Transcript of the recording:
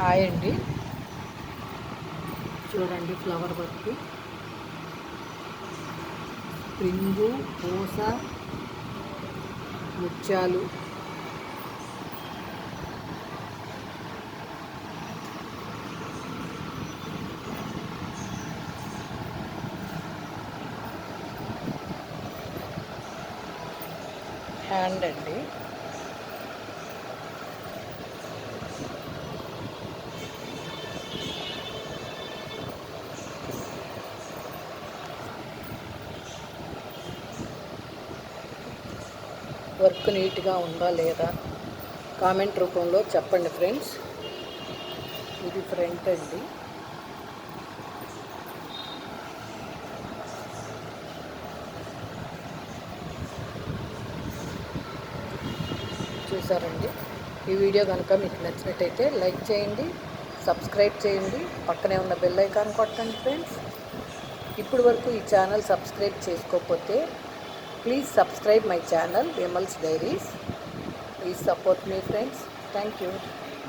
Hi అండి. చూడండి flower work, spring, పూస, ముత్యాలు, హ్యాండ్ అండి. వర్క్ నీట్గా ఉందా లేదా కామెంట్ రూపంలో చెప్పండి ఫ్రెండ్స్. ఇది ఫ్రంట్ అండి. చూసారండి. ఈ వీడియో కనుక మీకు నచ్చినట్టయితే లైక్ చేయండి, సబ్స్క్రైబ్ చేయండి, పక్కనే ఉన్న బెల్ ఐకాన్ కొట్టండి ఫ్రెండ్స్. ఇప్పుడు వరకు ఈ ఛానల్ సబ్స్క్రైబ్ చేసుకోకపోతే please subscribe my channel Vimal's diaries. Please support మీ ఫ్రెండ్స్. Thank you.